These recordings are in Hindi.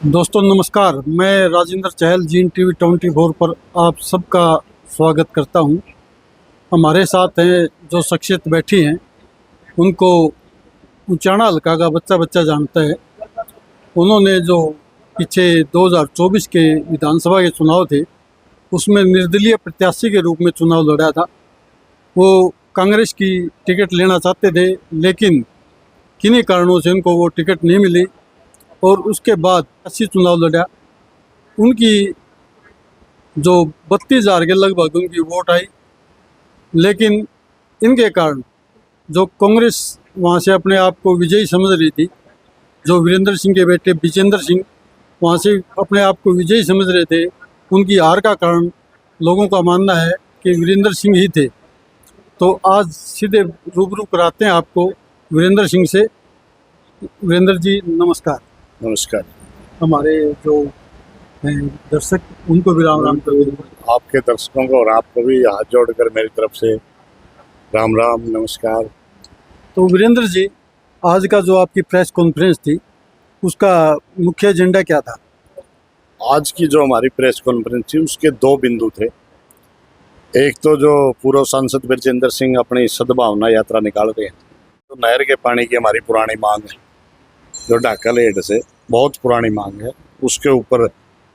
दोस्तों नमस्कार, मैं राजेंद्र चहल जीन टीवी 24 पर आप सबका स्वागत करता हूं। हमारे साथ हैं जो शख्सियत बैठी हैं, उनको उचाना हल्का का बच्चा बच्चा जानता है। उन्होंने जो पीछे 2024 के विधानसभा के चुनाव थे, उसमें निर्दलीय प्रत्याशी के रूप में चुनाव लड़ा था। वो कांग्रेस की टिकट लेना चाहते थे, लेकिन किन्हीं कारणों से उनको वो टिकट नहीं मिली और उसके बाद 80 चुनाव लड़ा। उनकी जो 32,000 के लगभग उनकी वोट आई, लेकिन इनके कारण जो कांग्रेस वहाँ से अपने आप को विजयी समझ रही थी, जो वीरेंद्र सिंह के बेटे विजेंद्र सिंह वहाँ से अपने आप को विजयी समझ रहे थे, उनकी हार का कारण लोगों का मानना है कि वीरेंद्र सिंह ही थे। तो आज सीधे रूबरू कराते हैं आपको वीरेंद्र सिंह से। वीरेंद्र जी नमस्कार। नमस्कार। हमारे जो हैं दर्शक, उनको भी राम राम कर दीजिए। आपके दर्शकों को और आपको भी हाथ जोड़कर मेरी तरफ से राम राम नमस्कार। तो वीरेंद्र जी, आज का जो आपकी प्रेस कॉन्फ्रेंस थी, उसका मुख्य एजेंडा क्या था? आज की जो हमारी प्रेस कॉन्फ्रेंस थी उसके दो बिंदु थे। एक तो जो पूर्व सांसद विजेंद्र सिंह अपनी सद्भावना यात्रा निकाल रहे हैं, तो नहर के पानी की हमारी पुरानी मांग है, जो ढाकल हेड से बहुत पुरानी मांग है, उसके ऊपर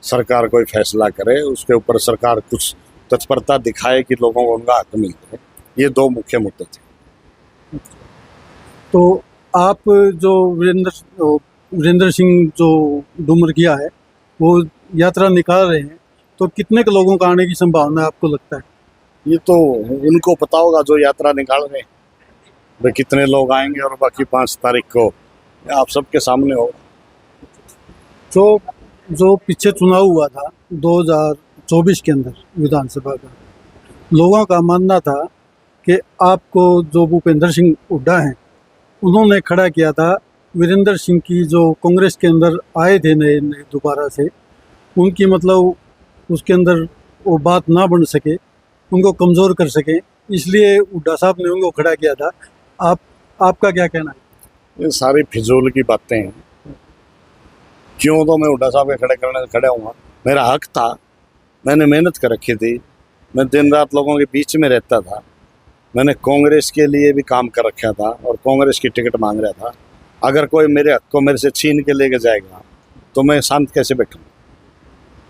सरकार कोई फैसला करे, उसके ऊपर सरकार कुछ तत्परता दिखाए कि लोगों को उनका हक मिलता है। ये दो मुख्य मुद्दे थे। तो आप जो वीरेंद्र सिंह जो डूमर किया है, वो यात्रा निकाल रहे हैं, तो कितने के लोगों का आने की संभावना है आपको लगता है? ये तो उनको पता होगा जो यात्रा निकाल रहे हैं, वे कितने लोग आएंगे, और बाकी 5 तारीख को आप सबके सामने होगा। जो पीछे चुनाव हुआ था 2024 के अंदर विधानसभा का, लोगों का मानना था कि आपको जो भूपेंद्र सिंह हुड्डा हैं, उन्होंने खड़ा किया था। वीरेंद्र सिंह की जो कांग्रेस के अंदर आए थे नए नए दोबारा से, उनकी मतलब उसके अंदर वो बात ना बन सके, उनको कमज़ोर कर सके, इसलिए हुड्डा साहब ने उनको खड़ा किया था। आपका क्या कहना है? ये सारी फिजूल की बातें हैं। क्यों तो मैं हुड्डा साहब के खड़ा हुआ, मेरा हक था, मैंने मेहनत कर रखी थी, मैं दिन रात लोगों के बीच में रहता था, मैंने कांग्रेस के लिए भी काम कर रखा था और कांग्रेस की टिकट मांग रहा था। अगर कोई मेरे हक को मेरे से छीन के लेके जाएगा तो मैं शांत कैसे बैठूँ?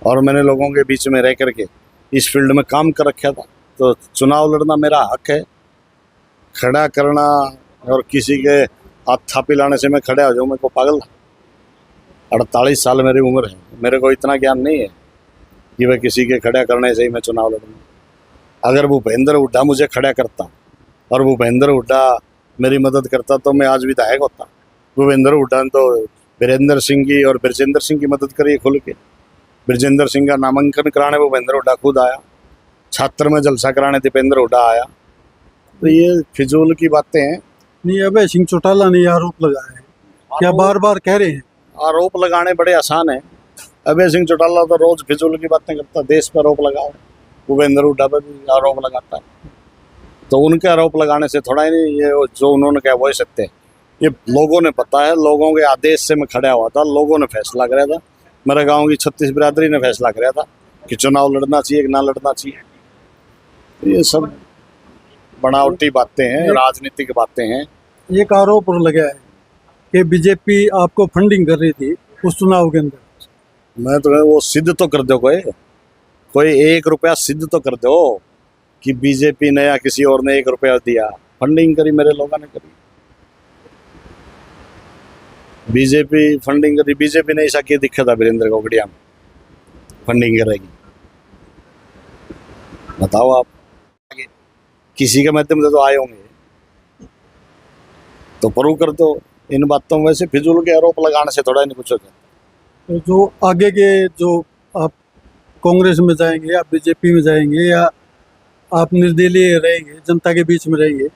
और मैंने लोगों के बीच में रह करके इस फील्ड में काम कर रखा था, तो चुनाव लड़ना मेरा हक है। खड़ा करना और किसी के हाथ थापी लाने से मैं खड़ा हो जाऊँ, मेरे को पागल? 48 साल मेरी उम्र है, मेरे को इतना ज्ञान नहीं है कि वह किसी के खड़ा करने से ही मैं चुनाव लड़ूँगा। अगर भूपेंद्र हुड्डा मुझे खड़ा करता और भूपेंद्र हुड्डा मेरी मदद करता तो मैं आज विधायक होता। भूपेंद्र हुड्डा ने तो वीरेंद्र सिंह की और ब्रजेंद्र सिंह की मदद करी खुल के। ब्रजेंद्र सिंह का नामांकन कराने भूपेंद्र हुड्डा खुद आया, छात्र में जलसा कराने दीपेंद्र हुड्डा आया। तो ये फिजूल की बातें हैं। नहीं, अभय सिंह चौटाला ने आरोप लगाया है, क्या बार बार कह रहे हैं? आरोप लगाने बड़े आसान है। अभय सिंह चौटाला तो रोज फिजूल की बातें करता, देश पर आरोप लगाओ। भूपेंद्र हुड्डा पर भी आरोप लगाता है, तो उनके आरोप लगाने से थोड़ा ही नहीं, ये जो उन्होंने कहा वही सत्य है। ये लोगों ने पता है, लोगों के आदेश से मैं खड़ा हुआ था, लोगों ने फैसला कराया था, मेरे गांव की 36 बिरादरी ने फैसला कराया था कि चुनाव लड़ना चाहिए कि ना लड़ना चाहिए। ये सब बनावटी बातें हैं, राजनीतिक बातें हैं। एक आरोप और लगा है कि बीजेपी आपको फंडिंग कर रही थी उस चुनाव के अंदर। मैं तो वो सिद्ध तो कर दो, कोई 1 रुपया सिद्ध तो कर दो कि बीजेपी ने या किसी और ने 1 रुपया दिया। फंडिंग करी मेरे लोगों ने करी, बीजेपी फंडिंग करी। बीजेपी ने ऐसा क्या दिखा था वीरेंद्र गोगड़िया में फंडिंग करेगी? बताओ आप। किसी के माध्यम से तो आए होंगे, तो प्रूव कर दो इन बातों में। वैसे फिजूल के आरोप लगाने से थोड़ा नहीं कुछ हो जाता। तो जो आगे के जो आप कांग्रेस में जाएंगे या बीजेपी में जाएंगे या आप निर्दलीय रहेंगे, जनता के बीच में रहेंगे?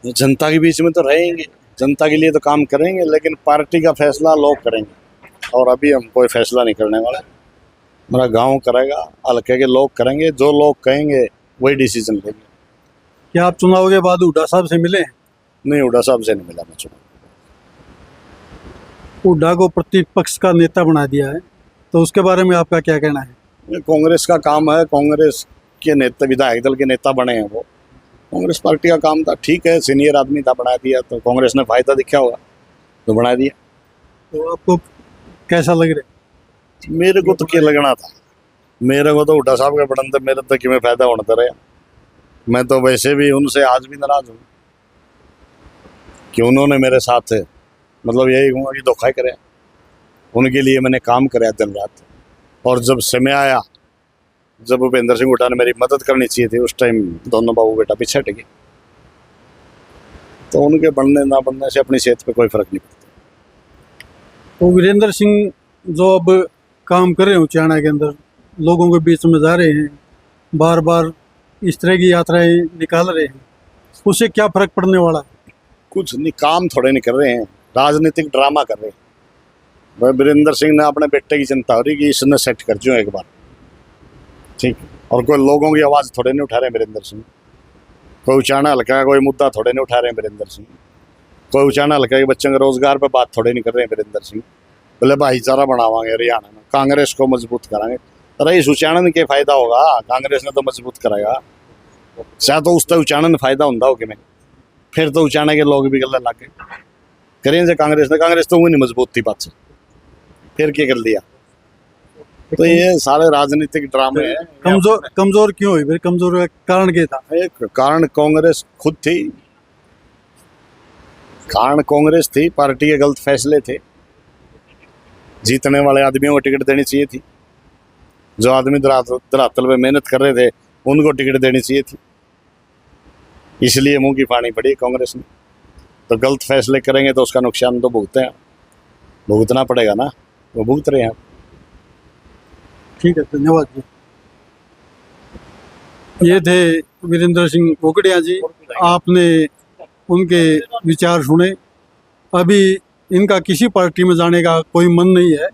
जनता के बीच में तो रहेंगे, जनता के लिए तो काम करेंगे, लेकिन पार्टी का फैसला लोग करेंगे और अभी हम कोई फैसला नहीं करने वाले। मेरा गांव करेगा, हल्के के लोग करेंगे, जो लोग कहेंगे वही डिसीजन लेंगे। क्या आप चुनाव के बाद हुड्डा साहब से मिले? नहीं, हुड्डा साहब से नहीं मिला मैं। चुनाव हुड्डा को प्रतिपक्ष का नेता बना दिया है, तो उसके बारे में आपका क्या कहना है? ये कांग्रेस का काम है, कांग्रेस के नेता, विधायक दल के नेता बने हैं वो, कांग्रेस पार्टी का काम था। ठीक है, सीनियर आदमी था, बना दिया, तो कांग्रेस ने फायदा दिखा होगा तो बना दिया। तो आपको कैसा लग रहा है? मेरे को तो क्या लगना था, मेरे को तो हुड्डा साहब के बढ़न मेरे तो कि फायदा होना रहा। मैं तो वैसे भी उनसे आज भी नाराज हूँ कि उन्होंने मेरे साथ मतलब यही कहूँगा कि धोखा ही करे। उनके लिए मैंने काम कराया दिन रात, और जब समय आया, जब भूपेंद्र सिंह हुड्डा ने मेरी मदद करनी चाहिए थी, उस टाइम दोनों बाबू बेटा पीछे हट गए। तो उनके बनने ना बनने से अपनी सेहत पे कोई फर्क नहीं पड़ता। तो वीरेंद्र सिंह जो अब काम कर रहे हो चाणा के अंदर, लोगों के बीच में जा रहे हैं, बार बार इस तरह की यात्राएं निकाल रहे हैं, उससे क्या फर्क पड़ने वाला है? कुछ नहीं, काम थोड़े नहीं कर रहे हैं, राजनीतिक ड्रामा कर रहे हैं। भाई वीरेंद्र सिंह ने अपने बेटे की चिंता हो रही कि इसने सेट कर जो एक बार, ठीक। और कोई लोगों की आवाज़ थोड़े नहीं उठा रहे वीरेंद्र सिंह। कोई उचाना हल्का कोई मुद्दा थोड़े नहीं उठा रहे हैं वीरेंद्र सिंह। कोई उचाना हल्का के बच्चों के रोजगार पर बात थोड़े नहीं कर रहे हैं वीरेंद्र सिंह। बोले भाईचारा बढ़ावांगे हरियाणा में, कांग्रेस को मजबूत कराएंगे। रईस उचानन के फायदा होगा, कांग्रेस ने तो मजबूत कराएगा। चाहे तो उससे उचानन फायदा होता हो कि नहीं, फिर तो उचाना के लोग भी गले लग गए करें से कांग्रेस ने। कांग्रेस तो वो नहीं मजबूत थी बात से, फिर क्या कर दिया। तो ये सारे राजनीतिक ड्रामे हैं। कमजोर क्यों हुई? फिर कमजोर का कारण क्या था? एक कारण कांग्रेस खुद थी, कारण कांग्रेस थी, पार्टी के गलत फैसले थे। जीतने वाले आदमियों को टिकट देनी चाहिए थी, जो आदमी धरातल पे मेहनत कर रहे थे उनको टिकट देनी चाहिए थी। इसलिए मुंह की पानी पड़ी कांग्रेस ने। तो गलत फैसले करेंगे तो उसका नुकसान तो भुगतना पड़ेगा ना, वो भुगत रहे हैं। ठीक है, धन्यवाद जी। ये थे वीरेंद्र सिंह कोकड़िया जी, आपने उनके विचार सुने। अभी इनका किसी पार्टी में जाने का कोई मन नहीं है,